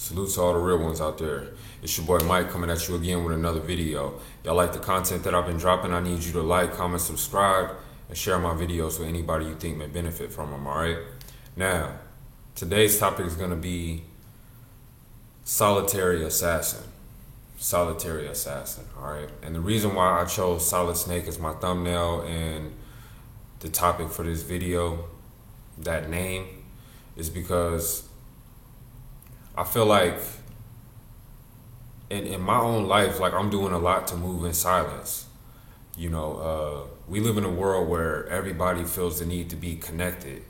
Salute to all the real ones out there. It's your boy Mike coming at you again with another video. Y'all like the content that I've been dropping? I need you to like, comment, subscribe, and share my videos with anybody you think may benefit from them, alright? Now, today's topic is going to be solitary assassin. Solitary assassin, alright? And the reason why I chose Solid Snake as my thumbnail and the topic for this video, that name, is because I feel like in my own life, like I'm doing a lot to move in silence. You know, we live in a world where everybody feels the need to be connected,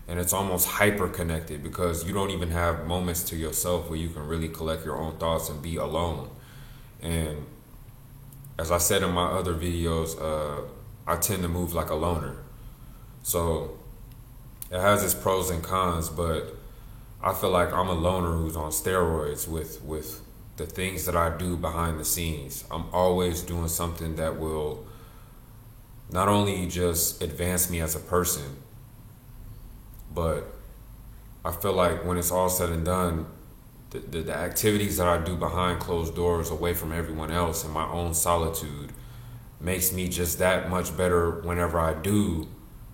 and it's almost hyper connected because you don't even have moments to yourself where you can really collect your own thoughts and be alone. And as I said in my other videos, I tend to move like a loner. So it has its pros and cons, but I feel like I'm a loner who's on steroids with the things that I do behind the scenes. I'm always doing something that will not only just advance me as a person, but I feel like when it's all said and done, the activities that I do behind closed doors away from everyone else in my own solitude makes me just that much better whenever I do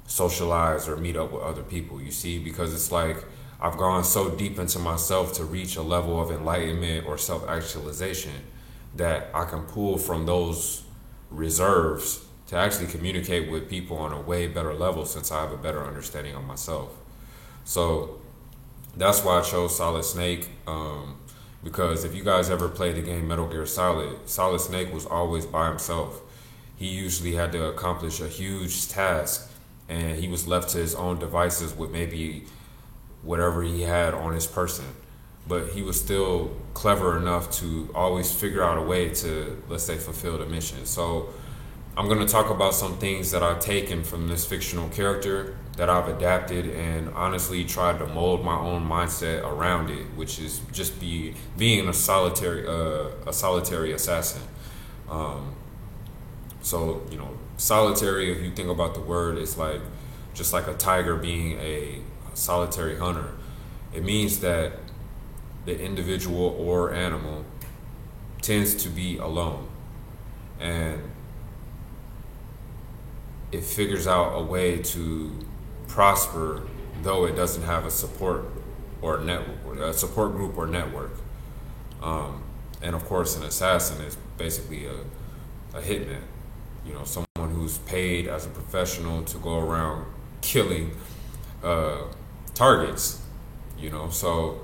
socialize or meet up with other people, you see, because it's like I've gone so deep into myself to reach a level of enlightenment or self-actualization that I can pull from those reserves to actually communicate with people on a way better level since I have a better understanding of myself. So that's why I chose Solid Snake, because if you guys ever played the game Metal Gear Solid, Solid Snake was always by himself. He usually had to accomplish a huge task, and he was left to his own devices with maybe whatever he had on his person, but he was still clever enough to always figure out a way to, let's say, fulfill the mission. So I'm going to talk about some things that I've taken from this fictional character that I've adapted and honestly tried to mold my own mindset around it, which is just being a solitary assassin. So, you know, solitary, if you think about the word, it's like just like a tiger being a solitary hunter. It means that the individual or animal tends to be alone, and it figures out a way to prosper though it doesn't have a support or a support group or network. And of course, an assassin is basically a hitman, you know, someone who's paid as a professional to go around killing targets, you know. So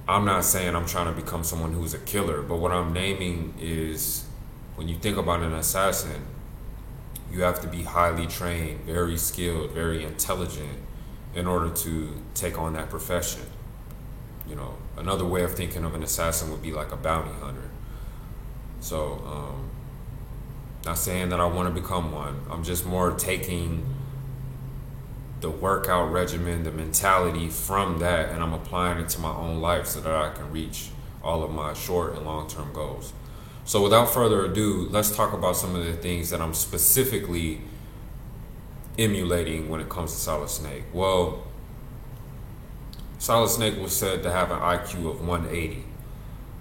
I'm not saying I'm trying to become someone who's a killer, but what I'm naming is, when you think about an assassin, you have to be highly trained, very skilled, very intelligent in order to take on that profession. You know, another way of thinking of an assassin would be like a bounty hunter. So not saying that I want to become one. I'm just more taking the workout regimen, the mentality from that, and I'm applying it to my own life so that I can reach all of my short and long-term goals. So without further ado, let's talk about some of the things that I'm specifically emulating when it comes to Solid Snake. Well, Solid Snake was said to have an IQ of 180.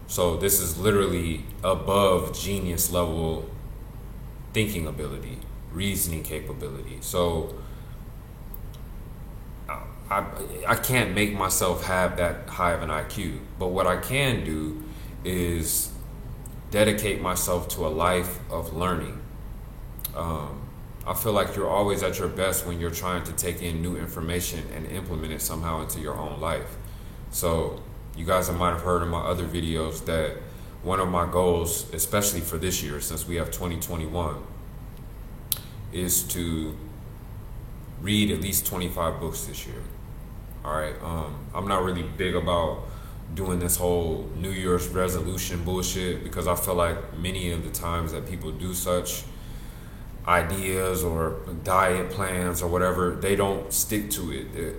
So this is literally above genius level thinking ability, reasoning capability. So I can't make myself have that high of an IQ, but what I can do is dedicate myself to a life of learning. I feel like you're always at your best when you're trying to take in new information and implement it somehow into your own life. So you guys might have heard in my other videos that one of my goals, especially for this year, since we have 2021, is to read at least 25 books this year. All right. I'm not really big about doing this whole New Year's resolution bullshit because I feel like many of the times that people do such ideas or diet plans or whatever, they don't stick to it.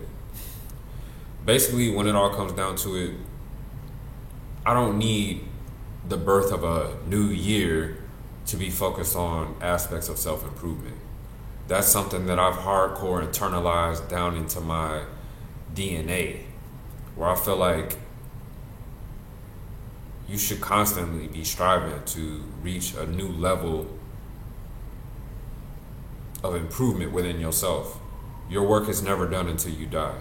Basically, when it all comes down to it, I don't need the birth of a new year to be focused on aspects of self-improvement. That's something that I've hardcore internalized down into my DNA, where I feel like you should constantly be striving to reach a new level of improvement within yourself. Your work is never done until you die.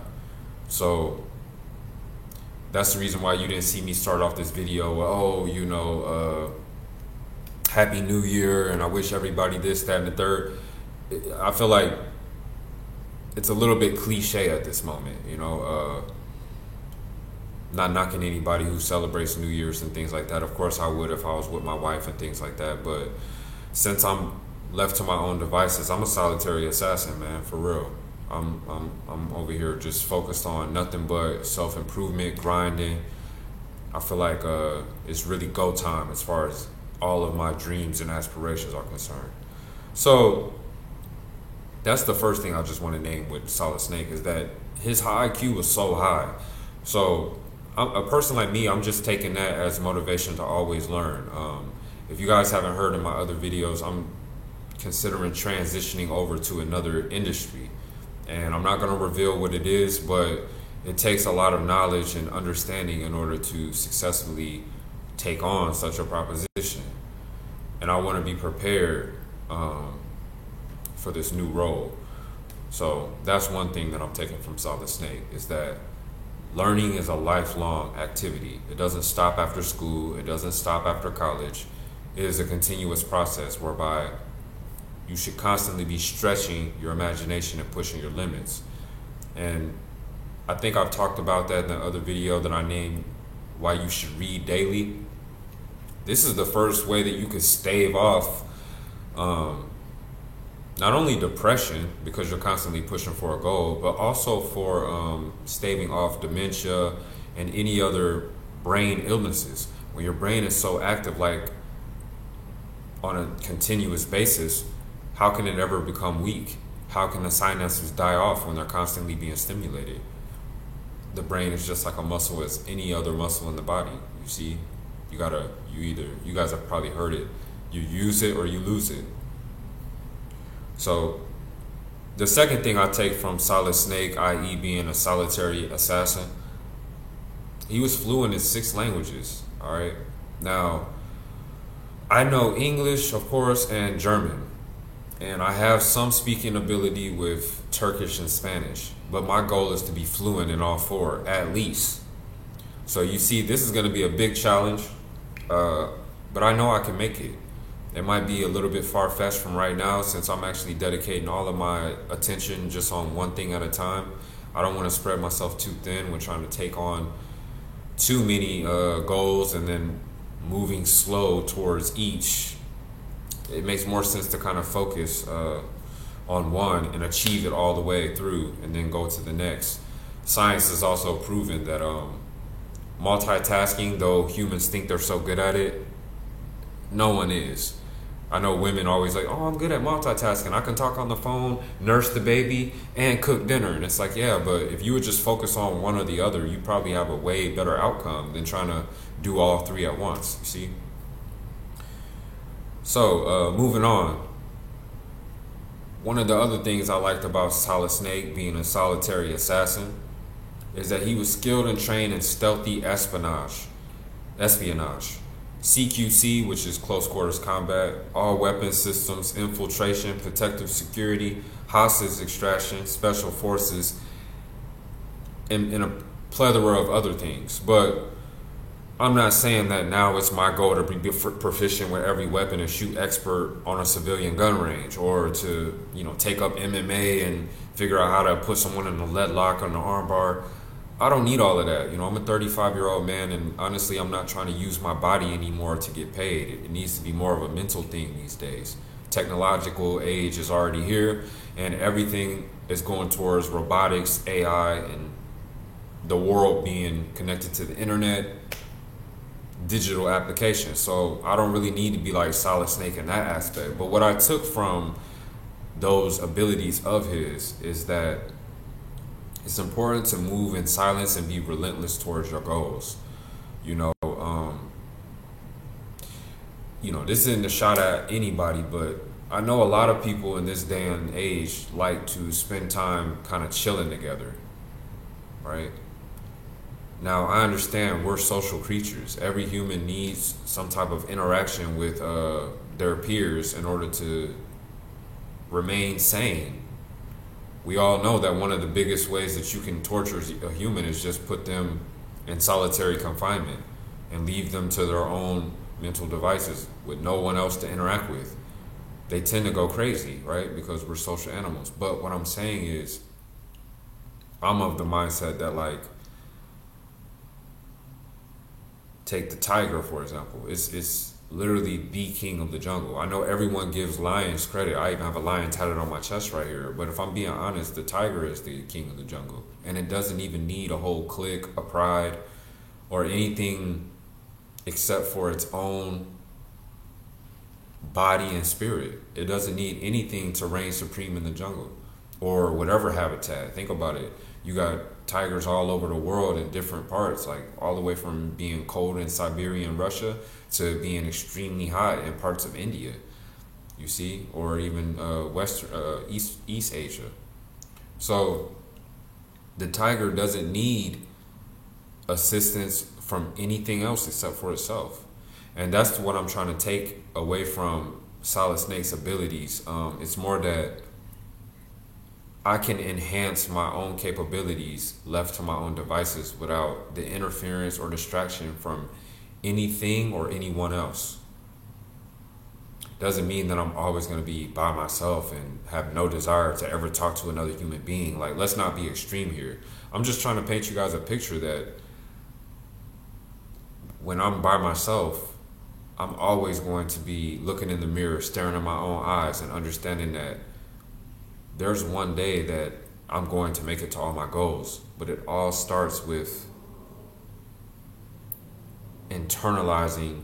So that's the reason why you didn't see me start off this video with, oh, Happy New Year, and I wish everybody this, that, and the third. I feel like it's a little bit cliche at this moment, not knocking anybody who celebrates New Year's and things like that. Of course I would if I was with my wife and things like that, but since I'm left to my own devices, I'm a solitary assassin, man, for real. I'm over here just focused on nothing but self-improvement, grinding. I feel like it's really go time as far as all of my dreams and aspirations are concerned. So that's the first thing I just want to name with Solid Snake, is that his high IQ was so high. So a person like me, I'm just taking that as motivation to always learn. If you guys haven't heard in my other videos, I'm considering transitioning over to another industry. And I'm not going to reveal what it is, but it takes a lot of knowledge and understanding in order to successfully take on such a proposition. And I want to be prepared for this new role. So that's one thing that I'm taking from Solid Snake, is that learning is a lifelong activity. It doesn't stop after school. It doesn't stop after college. It is a continuous process whereby you should constantly be stretching your imagination and pushing your limits. And I think I've talked about that in the other video that I named Why You Should Read Daily. This is the first way that you could stave off not only depression, because you're constantly pushing for a goal, but also for staving off dementia and any other brain illnesses. When your brain is so active, like on a continuous basis, how can it ever become weak? How can the sinuses die off when they're constantly being stimulated? The brain is just like a muscle as any other muscle in the body. You see, you guys have probably heard it. You use it or you lose it. So the second thing I take from Solid Snake, i.e. being a solitary assassin, he was fluent in 6 languages, all right? Now, I know English, of course, and German. And I have some speaking ability with Turkish and Spanish, but my goal is to be fluent in all 4, at least. So you see, this is going to be a big challenge, but I know I can make it. It might be a little bit far-fetched from right now, since I'm actually dedicating all of my attention just on one thing at a time. I don't want to spread myself too thin when trying to take on too many goals and then moving slow towards each. It makes more sense to kind of focus on one and achieve it all the way through and then go to the next. Science has also proven that multitasking, though humans think they're so good at it, no one is. I know women always like, oh, I'm good at multitasking. I can talk on the phone, nurse the baby, and cook dinner. And it's like, yeah, but if you would just focus on one or the other, you probably have a way better outcome than trying to do all 3 at once, you see? So, moving on. One of the other things I liked about Solid Snake being a solitary assassin is that he was skilled and trained in stealthy espionage. CQC, which is close quarters combat, all weapons systems, infiltration, protective security, hostage extraction, special forces, and a plethora of other things. But I'm not saying that now it's my goal to be proficient with every weapon and shoot expert on a civilian gun range, or to, take up MMA and figure out how to put someone in a lead lock on the armbar. I don't need all of that. I'm a 35-year-old man, and honestly, I'm not trying to use my body anymore to get paid. It needs to be more of a mental thing these days. Technological age is already here, and everything is going towards robotics, AI, and the world being connected to the internet, digital applications. So I don't really need to be like Solid Snake in that aspect. But what I took from those abilities of his is that it's important to move in silence and be relentless towards your goals. This isn't a shot at anybody, but I know a lot of people in this day and age like to spend time kind of chilling together, right? Now, I understand we're social creatures. Every human needs some type of interaction with their peers in order to remain sane. We all know that one of the biggest ways that you can torture a human is just put them in solitary confinement and leave them to their own mental devices with no one else to interact with. They tend to go crazy, right? Because we're social animals. But what I'm saying is, I'm of the mindset that, like, take the tiger, for example. It's literally the king of the jungle. I know everyone gives lions credit. I even have a lion tatted on my chest right here. But if I'm being honest, the tiger is the king of the jungle. And it doesn't even need a whole clique, a pride, or anything except for its own body and spirit. It doesn't need anything to reign supreme in the jungle or whatever habitat. Think about it. You got tigers all over the world in different parts, like all the way from being cold in Siberia and Russia to being extremely hot in parts of India, you see, or even East Asia. So the tiger doesn't need assistance from anything else except for itself. And that's what I'm trying to take away from Solid Snake's abilities. It's more that I can enhance my own capabilities left to my own devices without the interference or distraction from anything or anyone else. Doesn't mean that I'm always going to be by myself and have no desire to ever talk to another human being. Like, let's not be extreme here. I'm just trying to paint you guys a picture that when I'm by myself, I'm always going to be looking in the mirror, staring at my own eyes and understanding that there's one day that I'm going to make it to all my goals. But it all starts with internalizing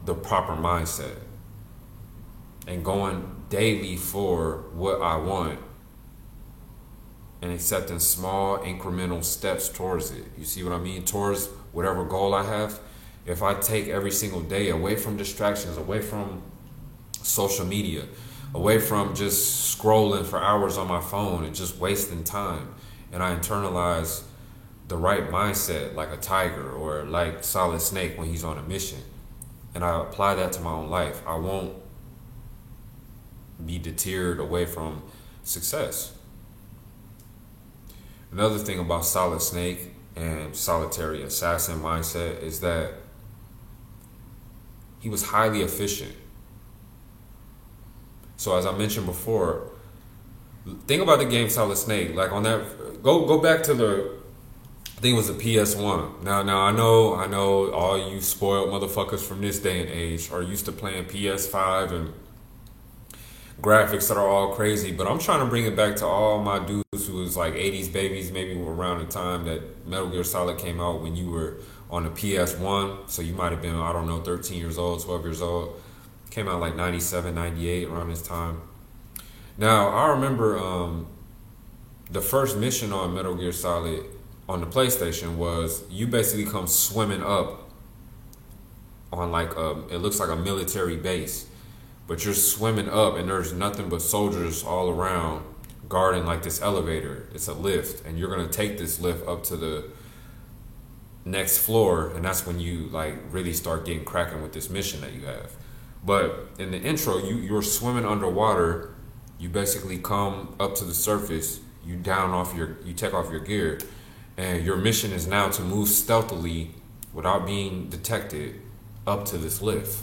the proper mindset and going daily for what I want and accepting small incremental steps towards it. You see what I mean? Towards whatever goal I have. If I take every single day away from distractions, away from social media, away from just scrolling for hours on my phone and just wasting time, and I internalize the right mindset like a tiger or like Solid Snake when he's on a mission, and I apply that to my own life, I won't be deterred away from success. Another thing about Solid Snake and solitary assassin mindset is that he was highly efficient. So as I mentioned before, think about the game Solid Snake. Like on that, go back to I think it was the PS1. Now I know all you spoiled motherfuckers from this day and age are used to playing PS5 and graphics that are all crazy, but I'm trying to bring it back to all my dudes who was like 80s babies, maybe around the time that Metal Gear Solid came out when you were on the PS1. So you might have been, I don't know, 13 years old, 12 years old. Came out like 97, 98, around this time. Now, I remember the first mission on Metal Gear Solid on the PlayStation was you basically come swimming up on like it looks like a military base, but you're swimming up and there's nothing but soldiers all around guarding like this elevator. It's a lift, and you're gonna take this lift up to the next floor, and that's when you like really start getting cracking with this mission that you have. But in the intro, you're swimming underwater. You basically come up to the surface. You take off your gear, and your mission is now to move stealthily without being detected up to this lift.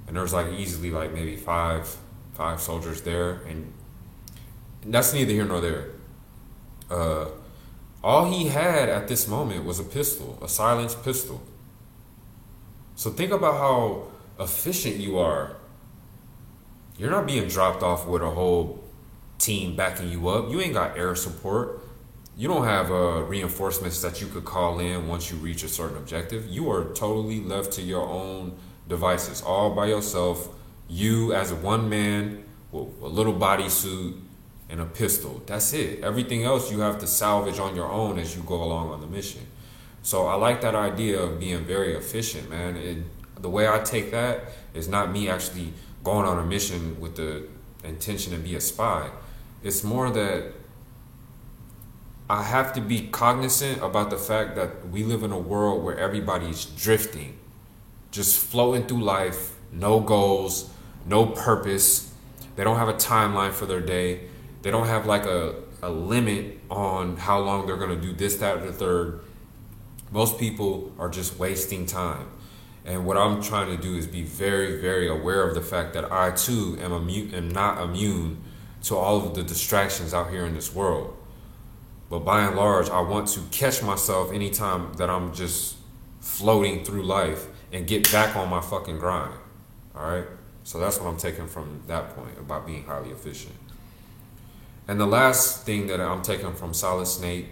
And there's like easily like maybe five soldiers there, and that's neither here nor there. All he had at this moment was a pistol, a silenced pistol. So think about how efficient you are. You're not being dropped off with a whole team backing you up. You ain't got air support. You don't have reinforcements that you could call in once you reach a certain objective. You are totally left to your own devices, all by yourself. You as one man with a little bodysuit and a pistol. That's it. Everything else you have to salvage on your own as you go along on the mission. So I like that idea of being very efficient, man. The way I take that is not me actually going on a mission with the intention to be a spy. It's more that I have to be cognizant about the fact that we live in a world where everybody's drifting, just floating through life, no goals, no purpose. They don't have a timeline for their day. They don't have like a limit on how long they're going to do this, that, or the third. Most people are just wasting time. And what I'm trying to do is be very, very aware of the fact that I too am not immune to all of the distractions out here in this world. But by and large, I want to catch myself anytime that I'm just floating through life and get back on my fucking grind. All right? So that's what I'm taking from that point about being highly efficient. And the last thing that I'm taking from Solid Snake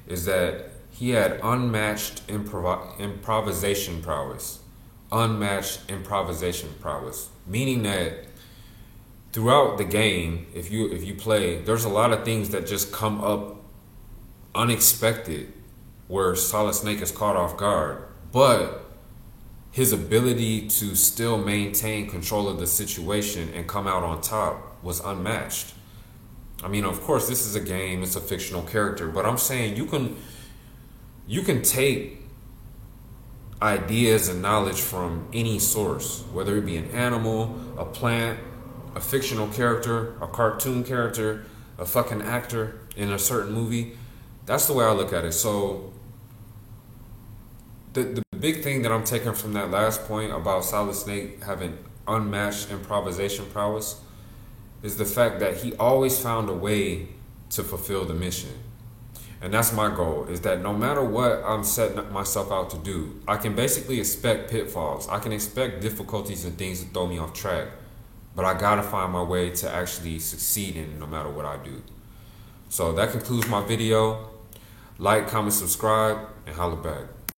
is that he had unmatched improvisation prowess. Unmatched improvisation prowess. Meaning that throughout the game, if you play, there's a lot of things that just come up unexpected where Solid Snake is caught off guard. But his ability to still maintain control of the situation and come out on top was unmatched. I mean, of course, this is a game, it's a fictional character, but I'm saying you can take ideas and knowledge from any source, whether it be an animal, a plant, a fictional character, a cartoon character, a fucking actor in a certain movie. That's the way I look at it. So the big thing that I'm taking from that last point about Solid Snake having unmatched improvisation prowess is the fact that he always found a way to fulfill the mission. And that's my goal, is that no matter what I'm setting myself out to do, I can basically expect pitfalls. I can expect difficulties and things that throw me off track. But I gotta find my way to actually succeed in no matter what I do. So that concludes my video. Like, comment, subscribe, and holla back.